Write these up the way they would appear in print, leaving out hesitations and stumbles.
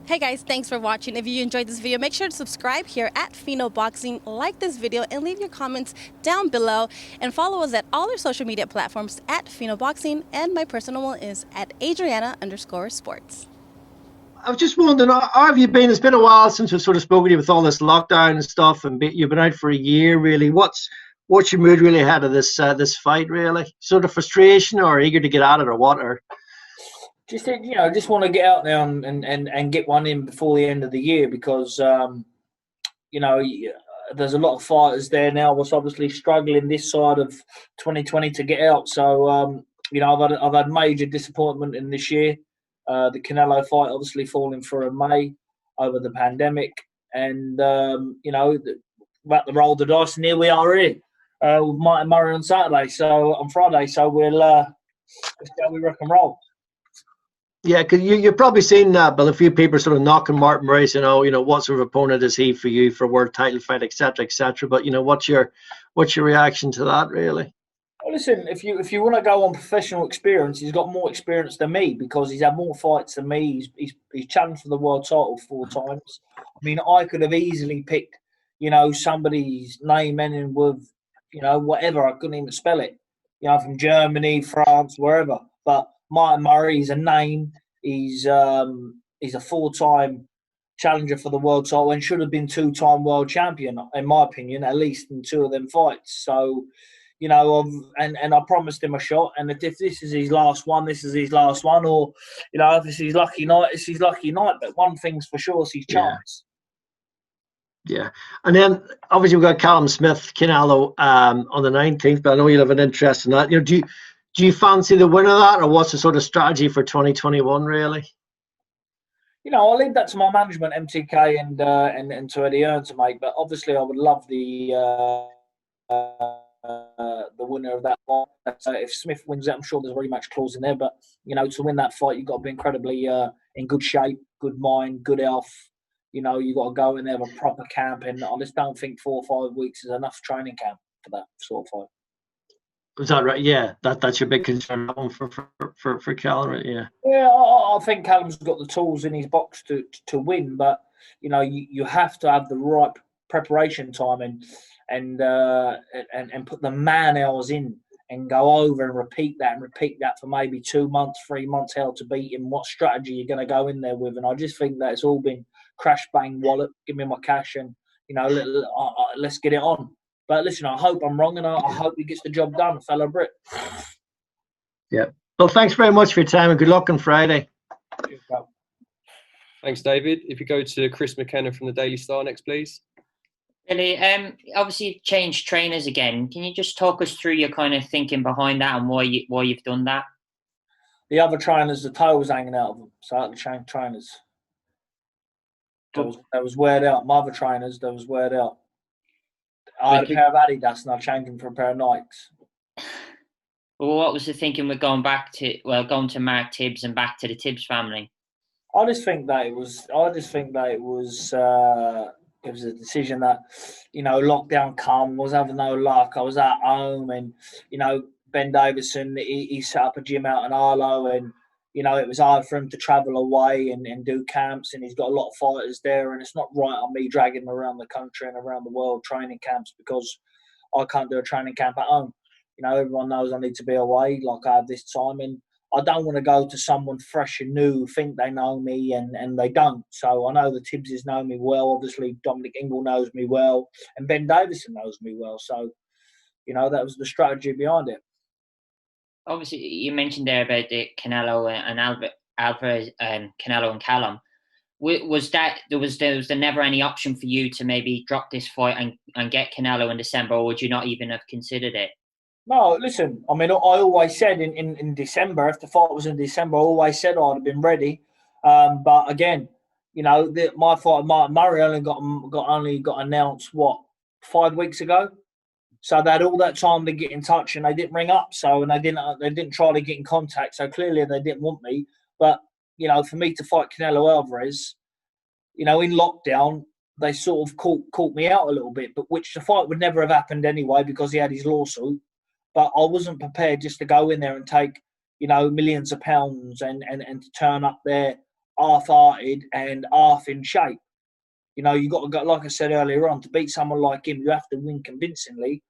Hey guys, thanks for watching. If you enjoyed this video, make sure to subscribe here at Fino Boxing, like this video, and leave your comments down below. And follow us at all our social media platforms at Fino Boxing, and my personal one is at Adriana_sports. I was just wondering, how have you been? It's been a while since we've sort of spoken to you with all this lockdown and stuff, and you've been out for a year, really. What's your mood really ahead of this fight, really? Sort of frustration, or eager to get at it, or what? Or Just want to get out there and get one in before the end of the year because there's a lot of fighters there now was obviously struggling this side of 2020 to get out. So I've had major disappointment in this year. The Canelo fight obviously falling through in May over the pandemic, and about to roll the dice, and here we are here with Mike and Murray on Saturday. So on Friday, so we'll let's see how we rock and roll. yeah, because you've probably seen that, but a few people sort of knocking Martin Murray, saying, what sort of opponent is he for you for a world title fight, etc., etc. But what's your reaction to that, really? Well, listen, if you want to go on professional experience, he's got more experience than me because he's had more fights than me. He's challenged for the world title 4 times. I mean, I could have easily picked, somebody's name ending with, whatever. I couldn't even spell it. From Germany, France, wherever. But Martin Murray, he's a name. He's a 4-time challenger for the world title and should have been 2-time world champion, in my opinion, at least in 2 of them fights. So, and I promised him a shot. And if this is his last one, this is his last one. Or, if it's his lucky night, it's his lucky night. But one thing's for sure, it's his chance. Yeah. And then obviously we've got Callum Smith, Canelo on the 19th, but I know you'll have an interest in that. Do you fancy the winner of that, or what's the sort of strategy for 2021, really? I'll leave that to my management, MTK and to Eddie Earn to make. But obviously, I would love the winner of that fight. If Smith wins it, I'm sure there's a rematch clause in there. But to win that fight, you've got to be incredibly in good shape, good mind, good health. You've got to go in there with a proper camp, and I just don't think 4 or 5 weeks is enough training camp for that sort of fight. Is that right? Yeah, that's your big concern for Callum, yeah. Yeah, I think Callum's got the tools in his box to win, but you have to have the right preparation time and put the man hours in and go over and repeat that for maybe 2 months, 3 months, how to beat him, what strategy you're going to go in there with. And I just think that it's all been crash bang wallet, give me my cash, and let's get it on. But listen, I hope I'm wrong, and I hope he gets the job done, fellow Brit. Yeah. Well, thanks very much for your time, and good luck on Friday. Thanks, David. If you go to Chris McKenna from the Daily Star next, please. Billy, obviously you've changed trainers again. Can you just talk us through your kind of thinking behind that and why you've done that? The other trainers, the toe was hanging out of them, so I had to change trainers. That was weared out. My other trainers, that was weared out. I had a pair of Adidas and I changed them for a pair of Nikes. Well, what was the thinking with going to Mark Tibbs and back to the Tibbs family? I just think that it was a decision that, lockdown come, was having no luck. I was at home, and, Ben Davison, he set up a gym out in Arlo, and, it was hard for him to travel away and do camps, and he's got a lot of fighters there, and it's not right on me dragging him around the country and around the world training camps because I can't do a training camp at home. Everyone knows I need to be away like I have this time, and I don't want to go to someone fresh and new, think they know me, and they don't. So I know the Tibbses know me well. Obviously, Dominic Ingle knows me well, and Ben Davison knows me well. So, that was the strategy behind it. Obviously, you mentioned there about the Canelo and Alvarez, Canelo and Callum. Was there never any option for you to maybe drop this fight and get Canelo in December, or would you not even have considered it? No, listen, I mean, I always said in December, if the fight was in December, I always said I'd have been ready. But again, my fight with Martin Murray only got announced, 5 weeks ago? So they had all that time to get in touch, and they didn't ring up. And they didn't try to get in contact. So clearly they didn't want me. But, for me to fight Canelo Alvarez, in lockdown, they sort of caught me out a little bit, but which the fight would never have happened anyway because he had his lawsuit. But I wasn't prepared just to go in there and take, millions of pounds and to turn up there half-hearted and half in shape. You know, you got to go, like I said earlier on, to beat someone like him, you have to win convincingly.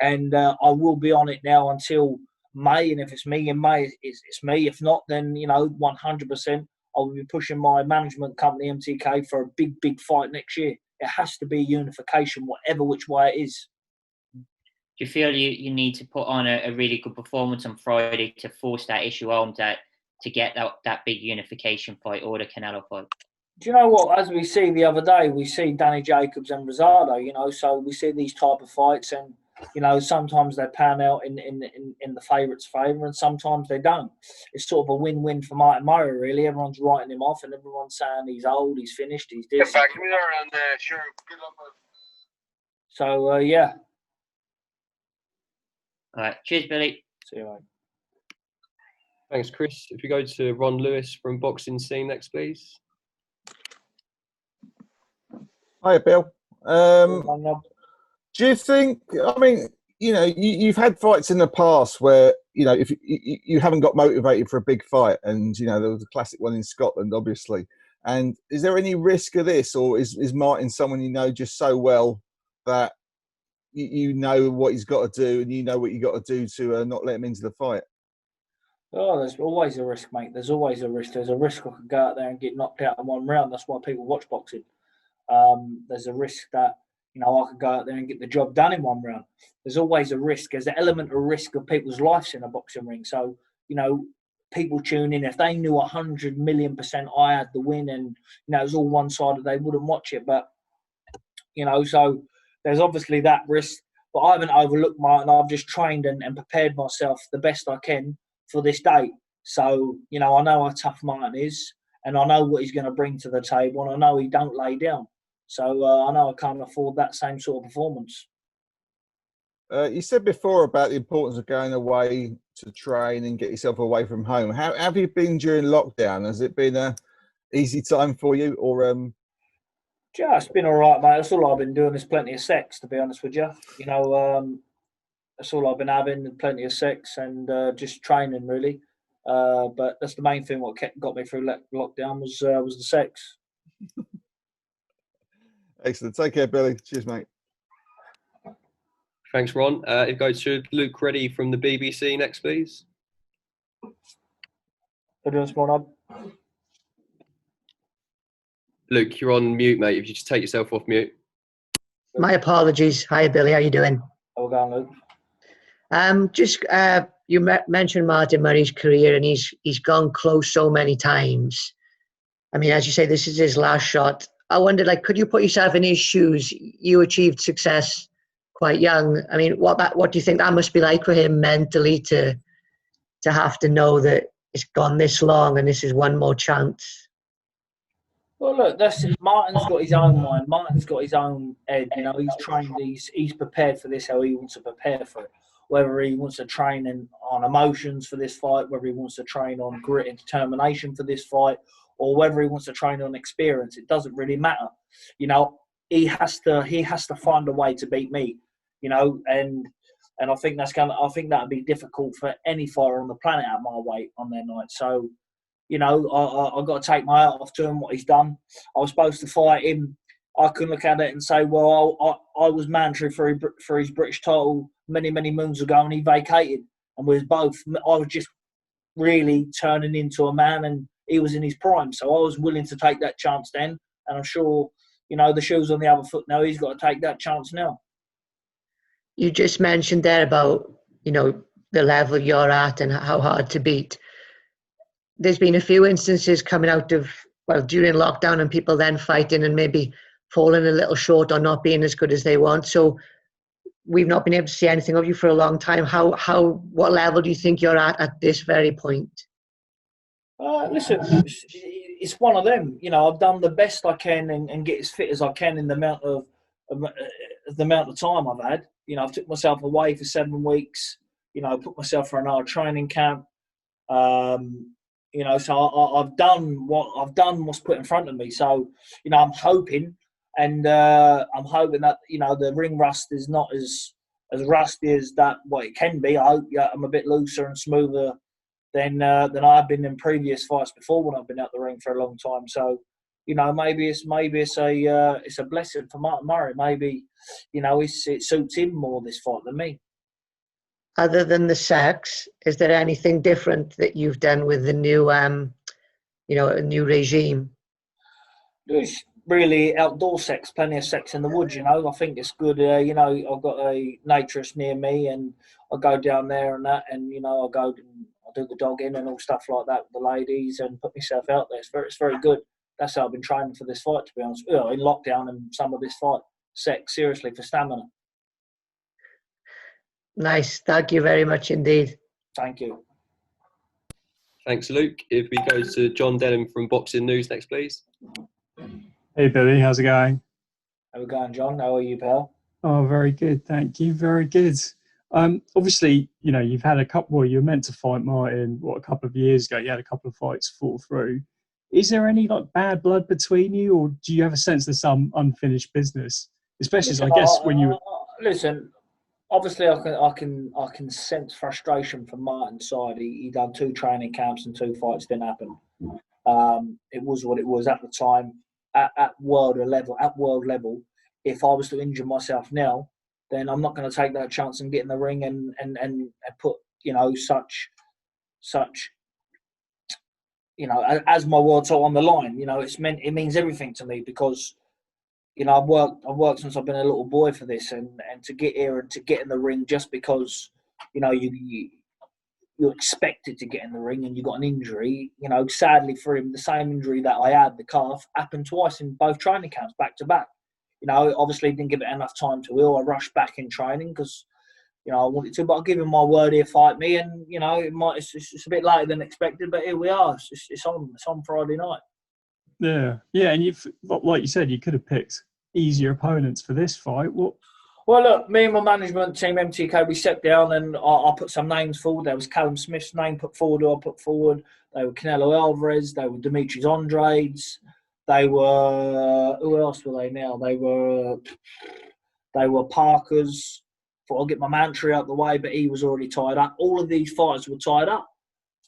And I will be on it now until May. And if it's me in May, it's me. If not, then, 100%, I will be pushing my management company, MTK, for a big, big fight next year. It has to be unification, whatever which way it is. Do you feel you need to put on a really good performance on Friday to force that issue home to get that big unification fight or the Canelo fight? Do you know what? As we see the other day, we see Danny Jacobs and Rosado, so we see these type of fights and, sometimes they pan out in the favourite's favour and sometimes they don't. It's sort of a win-win for Martin Murray, really. Everyone's writing him off and everyone's saying he's old, he's finished, he's this. Get back to me there and sure, good luck. So, yeah. All right. Cheers, Billy. See you later. Thanks, Chris. If you go to Ron Lewis from Boxing Scene next, please. Hi, Bill. Do you think, you've had fights in the past where, if you haven't got motivated for a big fight and, there was a classic one in Scotland, obviously. And is there any risk of this, or is Martin someone you know just so well that you know what he's got to do and you know what you got to do to not let him into the fight? Oh, there's always a risk, mate. There's always a risk. There's a risk I could go out there and get knocked out in one round. That's why people watch boxing. There's a risk that, I could go out there and get the job done in one round. There's always a risk. There's an element of risk of people's lives in a boxing ring. So, people tune in. If they knew 100 million% I had the win and, it was all one-sided, they wouldn't watch it. But, so there's obviously that risk. But I haven't overlooked Martin. I've just trained and prepared myself the best I can for this date. So, I know how tough Martin is and I know what he's going to bring to the table and I know he don't lay down. So I know I can't afford that same sort of performance. You said before about the importance of going away to train and get yourself away from home. How have you been during lockdown? Has it been a easy time for you, or? Yeah, it's been all right, mate. That's all I've been doing. Is plenty of sex, to be honest with you. That's all I've been having, plenty of sex and just training, really. But that's the main thing. What got me through lockdown was the sex. Excellent. Take care, Billy. Cheers, mate. Thanks, Ron. If go to Luke Reddy from the BBC next, please. Luke, you're on mute, mate. If you just take yourself off mute. My apologies. Hi, Billy. How you doing? How we going, Luke? You mentioned Martin Murray's career, and he's gone close so many times. I mean, as you say, this is his last shot. I wondered, could you put yourself in his shoes? You achieved success quite young. I mean, what do you think that must be like for him mentally to have to know that it's gone this long and this is one more chance? Well, look, Martin's got his own mind. Martin's got his own head. He's trained. He's prepared for this how he wants to prepare for it. Whether he wants to train on emotions for this fight, whether he wants to train on grit and determination for this fight, or whether he wants to train on experience, it doesn't really matter. He has to find a way to beat me. And I think that'd be difficult for any fighter on the planet at my weight on their night. So, I got to take my hat off to him, what he's done. I was supposed to fight him. I couldn't look at it and say, well, I was mandatory for his British title many, many moons ago, and he vacated. And we was both. I was just really turning into a man, and he was in his prime. So I was willing to take that chance then, and I'm sure, the shoe's on the other foot now. He's got to take that chance now. You just mentioned there about, the level you're at and how hard to beat. There's been a few instances coming out of, during lockdown and people then fighting and maybe falling a little short or not being as good as they want. So we've not been able to see anything of you for a long time. What level do you think you're at this very point? Listen, it's one of them. I've done the best I can and get as fit as I can in the amount of time I've had. I've took myself away for 7 weeks. Put myself for another training camp. So I've done what's put in front of me. So, I'm hoping, and I'm hoping that the ring rust is not as rusty as that what it can be. I hope I'm a bit looser and smoother than I've been in previous fights before when I've been out the ring for a long time. So, you know, maybe it's a blessing for Martin Murray. Maybe, you know, it suits him more this fight than me. Other than the sex, is there anything different that you've done with the new, you know, a new regime? There's really outdoor sex, plenty of sex in the woods, you know. I think it's good. You know, I've got a naturist near me, and I go down there and that, and, you know, I do the dogging and all stuff like that with the ladies and put myself out there. It's very good. That's how I've been training for this fight, to be honest. You know, in lockdown and some of this fight, sex, seriously, for stamina. Nice. Thank you very much indeed. Thank you. Thanks, Luke. If we go to John Denham from Boxing News next, please. Hey, Billy. How's it going? How we going, John? How are you, pal? Oh, very good. Thank you. Very good. Obviously, you know, you've had a couple. Well, you were meant to fight Martin, a couple of years ago. You had a couple of fights fall through. Is there any like bad blood between you, or do you have a sense there's some unfinished business? Especially, Listen, I guess, when you listen. Obviously, I can sense frustration from Martin's side. He done 2 training camps and 2 fights, didn't happen. It was what it was at the time. At world level, if I was to injure myself now, then I'm not going to take that chance and get in the ring and put, you know, such, you know, as my world title on the line. You know, it means everything to me because, you know, I've worked since I've been a little boy for this, and to get here and to get in the ring just because, you know, you're expected to get in the ring and you got an injury. You know, sadly for him, the same injury that I had, the calf, happened twice in both training camps back to back. You know, obviously didn't give it enough time to heal. I rushed back in training because, you know, I wanted to, but I'll give him my word he'll fight me. And, you know, it's a bit later than expected, but here we are. It's on Friday night. Yeah, and you've, like you said, you could have picked easier opponents for this fight. What? Well, look, me and my management team, MTK, we sat down and I put some names forward. There was Callum Smith's name put forward, who I put forward. They were Canelo Alvarez. They were Demetrius Andrade's. They were, who else were they now? They were Parker's. Thought I'll get my Mantry out the way, but he was already tied up. All of these fighters were tied up.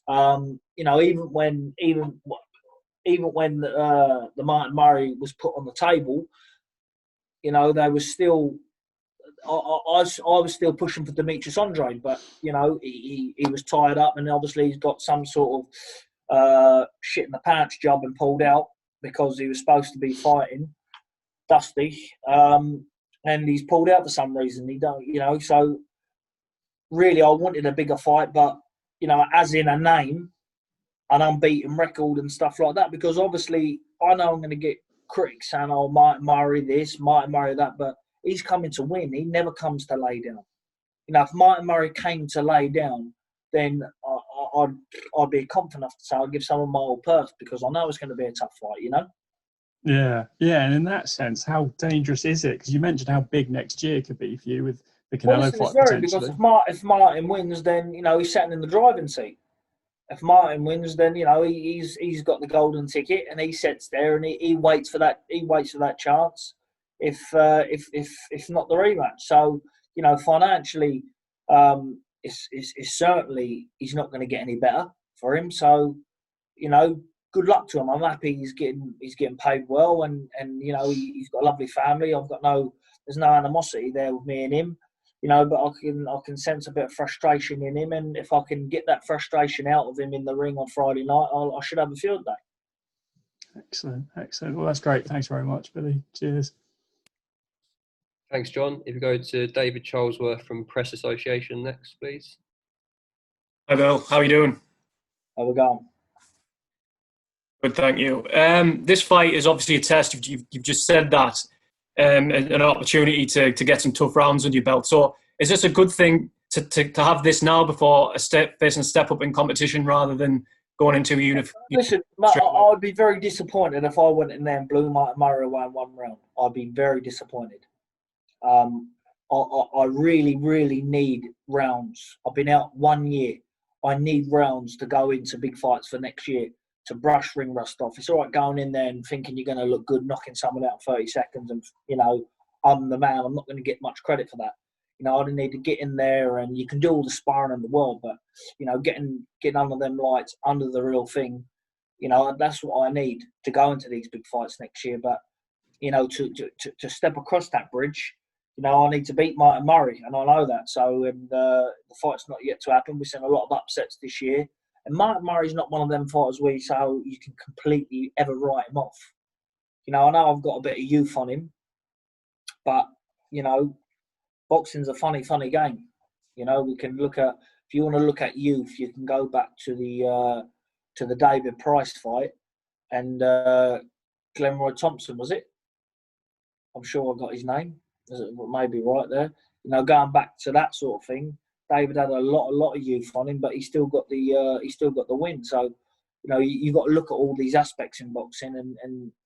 You know, even when the Martin Murray was put on the table, you know, they were still. I was still pushing for Demetrius Andrade, but, you know, he was tied up, and obviously he's got some sort of shit in the pants job and pulled out because he was supposed to be fighting Dusty, and he's pulled out for some reason. He don't, you know. So really, I wanted a bigger fight, but, you know, as in a name, an unbeaten record and stuff like that, because obviously I know I'm going to get critics saying, "Oh, Martin Murray this, Martin Murray that," but he's coming to win. He never comes to lay down. You know, if Martin Murray came to lay down, then I'd be confident enough to say I'd give someone my old purse because I know it's going to be a tough fight, you know? Yeah, and in that sense, how dangerous is it? Because you mentioned how big next year could be for you with the Canelo fight potentially. Because if Martin wins, then, you know, he's sitting in the driving seat. If Martin wins, then, you know, he's got the golden ticket and he sits there and he waits for that chance. If not the rematch. So, you know, financially, it's certainly he's not going to get any better for him. So, you know, good luck to him. I'm happy he's getting paid well, and you know, he's got a lovely family. There's no animosity there with me and him, you know, but I can sense a bit of frustration in him, and if I can get that frustration out of him in the ring on Friday night, I should have a field day. Excellent. Well, that's great. Thanks very much, Billy. Cheers. Thanks, John. If you go to David Charlesworth from Press Association next, please. Hi, Bill. How are you doing? How we going? Good, thank you. This fight is obviously a test. You've just said that, an opportunity to get some tough rounds under your belt. So is this a good thing to have this now before facing a step up in competition rather than going into a unit? Listen, I'd be very disappointed if I went in there and blew Murray away in one round. I'd be very disappointed. I really, really need rounds. I've been out 1 year. I need rounds to go into big fights for next year, to brush ring rust off. It's all right going in there and thinking you're going to look good, knocking someone out in 30 seconds and, you know, I'm the man. I'm not going to get much credit for that. You know, I didn't need to get in there, and you can do all the sparring in the world, but you know, getting under them lights, under the real thing, you know, that's what I need to go into these big fights next year. But you know, to step across that bridge, you know, I need to beat Martin Murray, and I know that. So, and the fight's not yet to happen. We've seen a lot of upsets this year, and Martin Murray's not one of them fighters where you say, oh, you can completely ever write him off. You know, I know I've got a bit of youth on him, but you know, boxing's a funny game. You know, we can look at, if you want to look at youth, you can go back to the David Price fight and Glenroy Thompson, was it? I'm sure I got his name. Maybe right there. You know, going back to that sort of thing, David had a lot of youth on him, but he still got the win. So, you know, you got to look at all these aspects in boxing,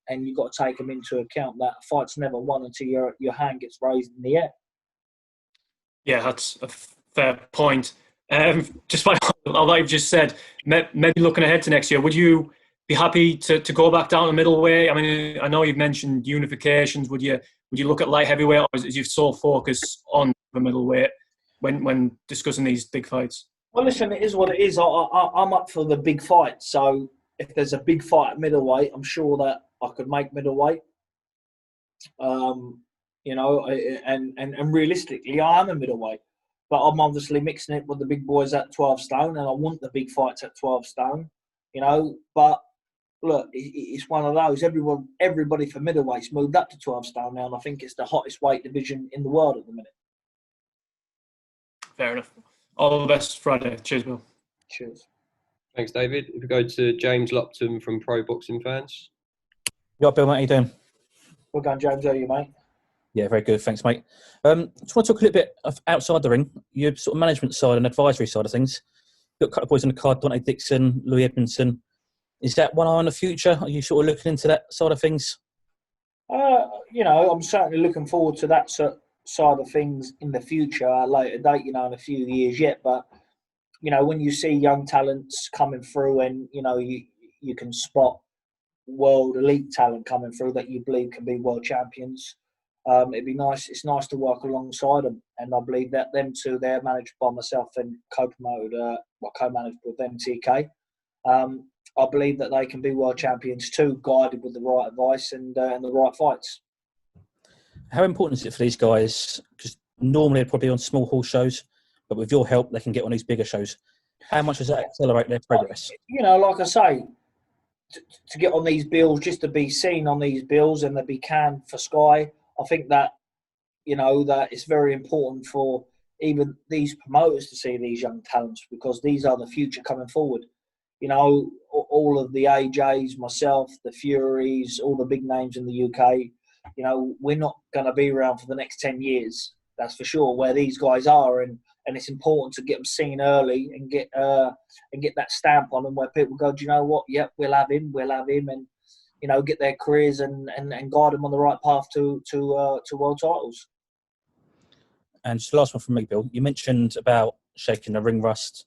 and you got to take them into account. That a fight's never won until your hand gets raised in the air. Yeah, that's a fair point. Just like you've just said, maybe looking ahead to next year, would you be happy to go back down to middleweight? I mean, I know you've mentioned unifications. Would you look at light heavyweight, or is you so focused on the middleweight when discussing these big fights? Well, listen, it is what it is. I'm up for the big fight. So if there's a big fight at middleweight, I'm sure that I could make middleweight. You know, and realistically, I am a middleweight, but I'm obviously mixing it with the big boys at 12 stone, and I want the big fights at 12 stone. You know, but look, it's one of those. Everybody for middleweight's moved up to 12 stone now, and I think it's the hottest weight division in the world at the minute. Fair enough. All the best Friday. Cheers, Bill. Cheers. Thanks, David. If we go to James Lupton from Pro Boxing Fans. Yeah, Bill, mate, how you doing? Well done, James. How are you, mate? Yeah, very good. Thanks, mate. Just want to talk a little bit of outside the ring, your sort of management side and advisory side of things. You've got a couple of boys on the card, Dante Dixon, Louis Edmondson. Is that one eye on the future? Are you sort of looking into that side of things? You know, I'm certainly looking forward to that side of things in the future, at a later date, you know, in a few years yet. But, you know, when you see young talents coming through and, you know, you can spot world elite talent coming through that you believe can be world champions, it'd be nice. It's nice to work alongside them. And I believe that them two, they're managed by myself and co-managed with MTK. I believe that they can be world champions too, guided with the right advice and the right fights. How important is it for these guys? Because normally they're probably on small hall shows, but with your help, they can get on these bigger shows. How much does that accelerate their progress? You know, like I say, to get on these bills, just to be seen on these bills and to be canned for Sky, I think that, you know, that it's very important for even these promoters to see these young talents, because these are the future coming forward. You know, all of the AJs, myself, the Furies, all the big names in the UK, you know, we're not going to be around for the next 10 years. That's for sure, where these guys are. And it's important to get them seen early and get that stamp on them where people go, do you know what? Yep, we'll have him. And, you know, get their careers and guide them on the right path to world titles. And just the last one from me, Bill. You mentioned about shaking the ring rust.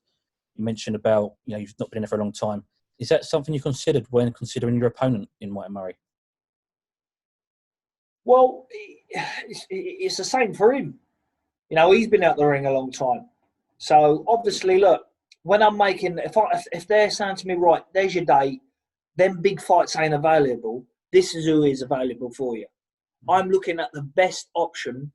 You mentioned about, you know, you've not been in there for a long time. Is that something you considered when considering your opponent in Martin Murray? Well, it's the same for him. You know, he's been out the ring a long time. So obviously, look, when I'm making, if they're saying to me, right, there's your date, then big fights ain't available, this is who is available for you. I'm looking at the best option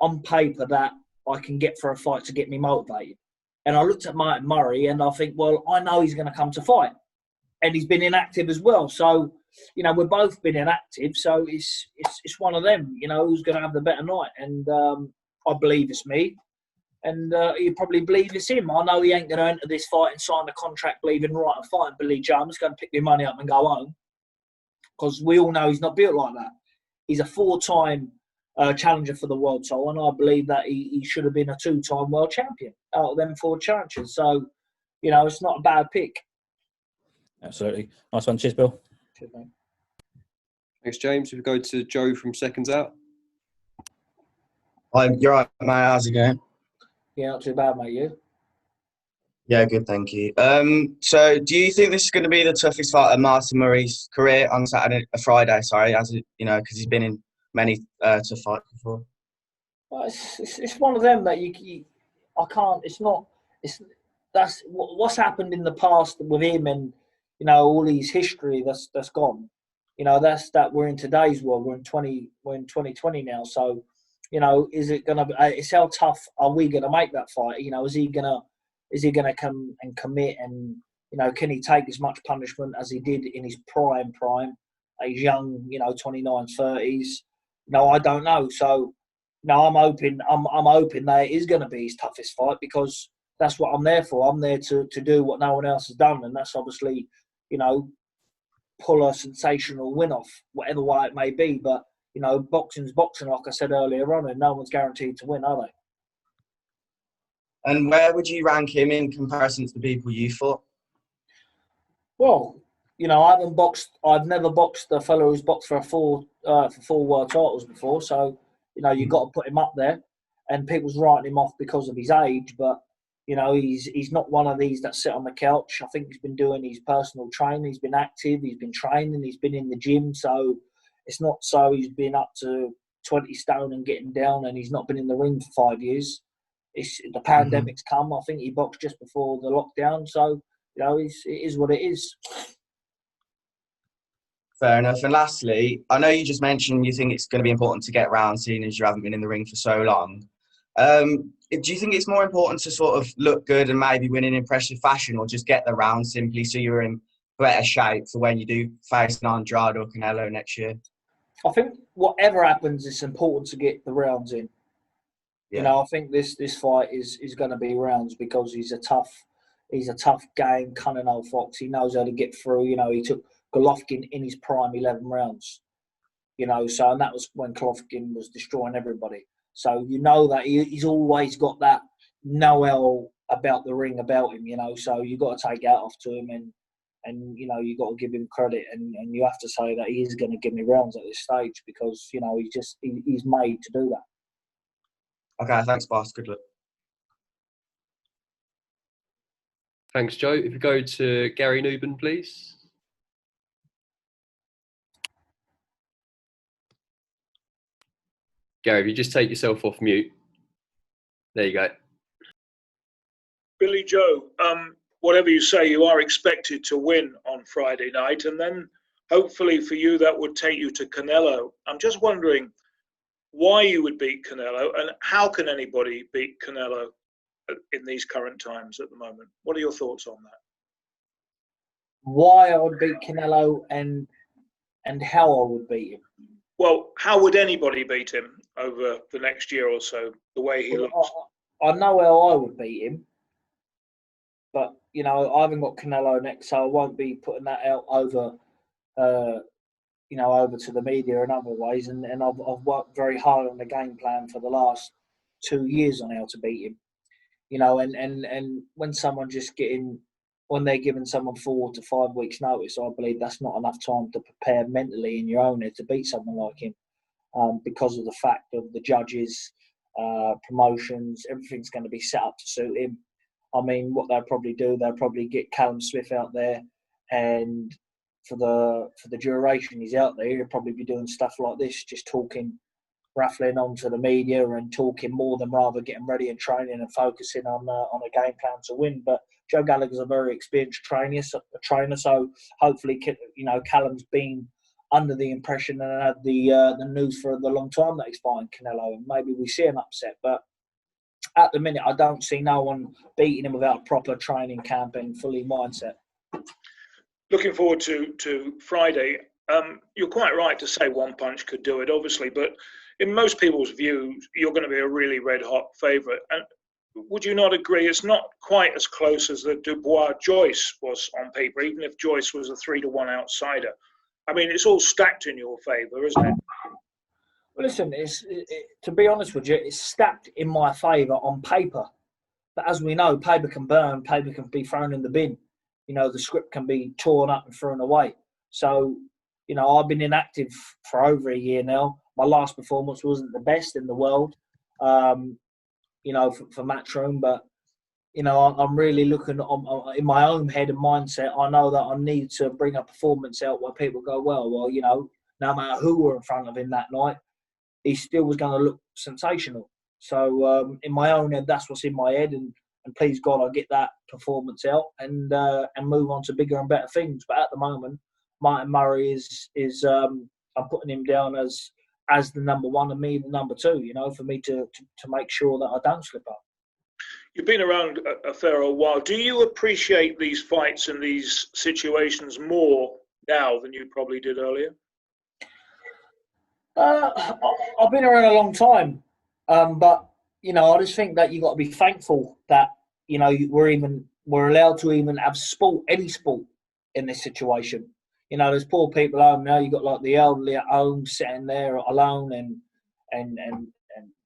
on paper that I can get for a fight to get me motivated. And I looked at Martin Murray and I think, well, I know he's going to come to fight. And he's been inactive as well. So, you know, we've both been inactive. So it's one of them, you know, who's going to have the better night. And I believe it's me. And you probably believe it's him. I know he ain't going to enter this fight and sign the contract believing, right, I'm fighting Billy Joe. I'm just going to pick my money up and go home. Because we all know he's not built like that. He's a 4-time challenger for the world title, and I believe that he should have been a 2-time world champion out of them 4 challenges. So, you know, it's not a bad pick. Absolutely. Nice one. Cheers, Bill. Cheers, mate. Thanks, James. If we go to Joe from Seconds Out. You're right, mate. How's it going? Yeah, not too bad, mate. You? Yeah, good, thank you. So do you think this is going to be the toughest fight of Martin Murray's career on Friday, as it, you know, because he's been in many tough fights before? Well, it's one of them that I can't. It's not. That's what's happened in the past with him, and all his history that's gone. That's that we're in today's world. We're in 2020 now. So, is it gonna be? It's how tough are we gonna make that fight? Is he gonna come and commit? And can he take as much punishment as he did in his prime? He's young, 29s, 30s. I don't know. So. No, I'm hoping. I'm hoping that it is going to be his toughest fight, because that's what I'm there for. I'm there to do what no one else has done, and that's obviously, pull a sensational win off, whatever way it may be. But boxing's boxing, like I said earlier on, and no one's guaranteed to win, are they? And where would you rank him in comparison to the people you fought? Well, I've never boxed a fellow who's boxed for four world titles before, so. You've got to put him up there, and people's writing him off because of his age. But he's not one of these that sit on the couch. I think he's been doing his personal training. He's been active. He's been training. He's been in the gym. So it's not so he's been up to 20 stone and getting down, and he's not been in the ring for 5 years. The pandemic's come. I think he boxed just before the lockdown. So it is what it is. Fair enough. And lastly, I know you just mentioned you think it's going to be important to get rounds, seeing as you haven't been in the ring for so long. Do you think it's more important to sort of look good and maybe win in impressive fashion, or just get the round simply so you're in better shape for when you do face an Andrade or Canelo next year? I think whatever happens, it's important to get the rounds in. Yeah. I think this fight is going to be rounds, because he's a tough game, cunning old fox. He knows how to get through. He took Golovkin in his prime 11 rounds, and that was when Golovkin was destroying everybody. So that he's always got that know-how about the ring about him, so you've got to take out off to him, and you've got to give him credit, and you have to say that he is going to give me rounds at this stage, because, he's made to do that. Okay, thanks, boss. Good luck. Thanks, Joe. If you go to Gary Newman, please. Gary, if you just take yourself off mute. There you go. Billy Joe, whatever you say, you are expected to win on Friday night, and then hopefully for you that would take you to Canelo. I'm just wondering why you would beat Canelo, and how can anybody beat Canelo in these current times at the moment? What are your thoughts on that? Why I would beat Canelo and how I would beat him. Well, how would anybody beat him over the next year or so, the way he looks? I know how I would beat him, but, I haven't got Canelo next, so I won't be putting that out over, over to the media in other ways. And I've worked very hard on the game plan for the last 2 years on how to beat him. And when when they're giving someone 4 to 5 weeks notice, I believe that's not enough time to prepare mentally in your own head to beat someone like him, because of the fact of the judges, promotions, everything's going to be set up to suit him. I mean, what they'll probably do, they'll probably get Callum Smith out there, and for the duration he's out there, he'll probably be doing stuff like this, just talking, raffling onto the media and talking more than rather getting ready and training and focusing on a game plan to win. But Joe Gallagher's a very experienced trainer, so hopefully, Callum's been under the impression and had the news for the long time that he's fighting Canelo, and maybe we see an upset. But at the minute, I don't see no one beating him without a proper training camp and fully mindset. Looking forward to Friday. You're quite right to say one punch could do it, obviously, but in most people's views, you're going to be a really red-hot favourite. And would you not agree it's not quite as close as the Dubois-Joyce was on paper, even if Joyce was a 3-1 outsider? I mean, it's all stacked in your favour, isn't it? Well, listen, to be honest with you, it's stacked in my favour on paper. But as we know, paper can burn, paper can be thrown in the bin. The script can be torn up and thrown away. So, I've been inactive for over a year now. My last performance wasn't the best in the world, for Matchroom. But, I'm really looking in my own head and mindset. I know that I need to bring a performance out where people go, well, no matter who were in front of him that night, he still was going to look sensational. So in my own head, that's what's in my head, and please God, I get that performance out and move on to bigger and better things. But at the moment, Martin Murray is I'm putting him down as the number one and me the number two. You know, for me to make sure that I don't slip up. You've been around a fair old while. Do you appreciate these fights and these situations more now than you probably did earlier? I've been around a long time, but you know, I just think that you got to be thankful that you know we're allowed to even have sport, any sport, in this situation. You know, there's poor people at home now. You got like the elderly at home sitting there alone, and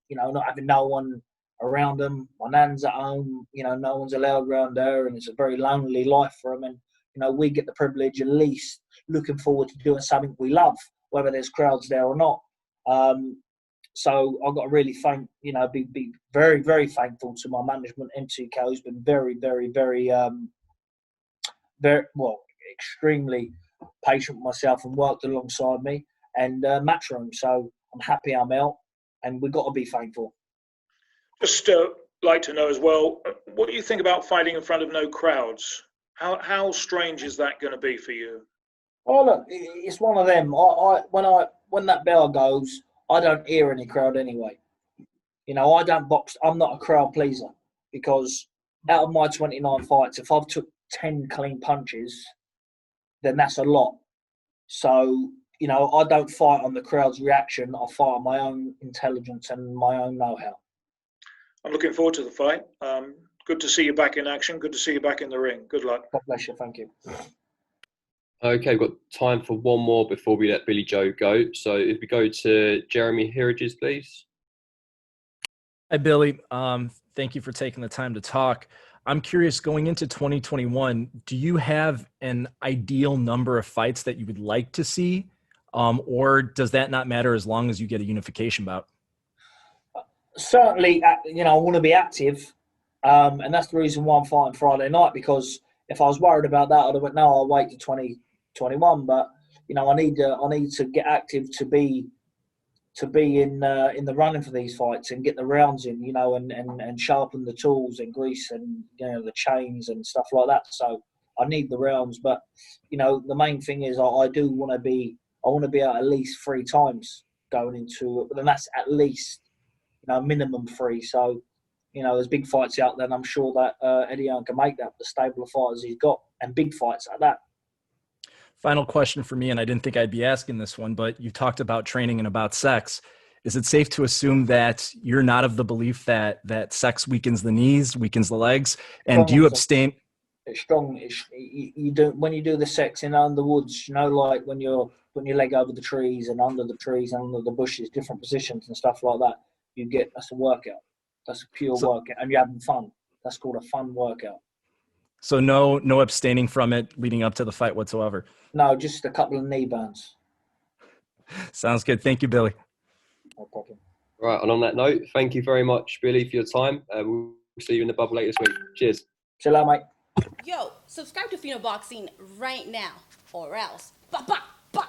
you know, not having no one around them. My nan's at home, you know, no one's allowed around her, and it's a very lonely life for them. And you know, we get the privilege at least looking forward to doing something we love, whether there's crowds there or not. So I've got to really thank, you know, be very, very thankful to my management, MCK, who's been very, very, very, extremely patient with myself and worked alongside me, and Matchroom. So I'm happy I'm out, and we've got to be thankful. Just like to know as well, what do you think about fighting in front of no crowds? How strange is that going to be for you? Oh look, it's one of them. When that bell goes, I don't hear any crowd anyway. You know, I don't box. I'm not a crowd pleaser, because out of my 29 fights, if I've took 10 clean punches, then that's a lot. So you know, I don't fight on the crowd's reaction. I fight on my own intelligence and my own know-how. I'm looking forward to the fight. Good to see you back in action. Good to see you back in the ring. Good luck. God bless you. Thank you. Okay, we've got time for one more before we let Billy Joe go. So if we go to Jeremy Herages, please. Hi, Billy. Thank you for taking the time to talk. I'm curious, going into 2021, do you have an ideal number of fights that you would like to see? Or does that not matter as long as you get a unification bout? Certainly, you know, I want to be active. And that's the reason why I'm fighting Friday night, because if I was worried about that, I'd have went, no, I'll wait to 2021. But, you know, I need to get active to be in the running for these fights and get the rounds in, you know, and sharpen the tools and grease and, you know, the chains and stuff like that. So I need the rounds. But, you know, the main thing is I do want to be out at least 3 times going into it. But then that's at least, you know, minimum 3. So, you know, there's big fights out there, and I'm sure that Eddie Hearn can make that with the stable of fighters he's got, and big fights like that. Final question for me, and I didn't think I'd be asking this one, but you talked about training and about sex. Is it safe to assume that you're not of the belief that sex weakens the knees, weakens the legs? And do you abstain? It's strong. You do, when you do the sex in under the woods, you know, like when you're putting your leg over the trees and under the trees and under the bushes, different positions and stuff like that. That's a workout. That's a pure workout, and you're having fun. That's called a fun workout. So no abstaining from it leading up to the fight whatsoever? No, just a couple of knee burns. Sounds good. Thank you, Billy. No problem. Right, and on that note, thank you very much, Billy, for your time. We'll see you in the bubble later this week. Cheers. See you later, mate. Yo, subscribe to Fino Boxing right now, or else. Bah, bah, bah.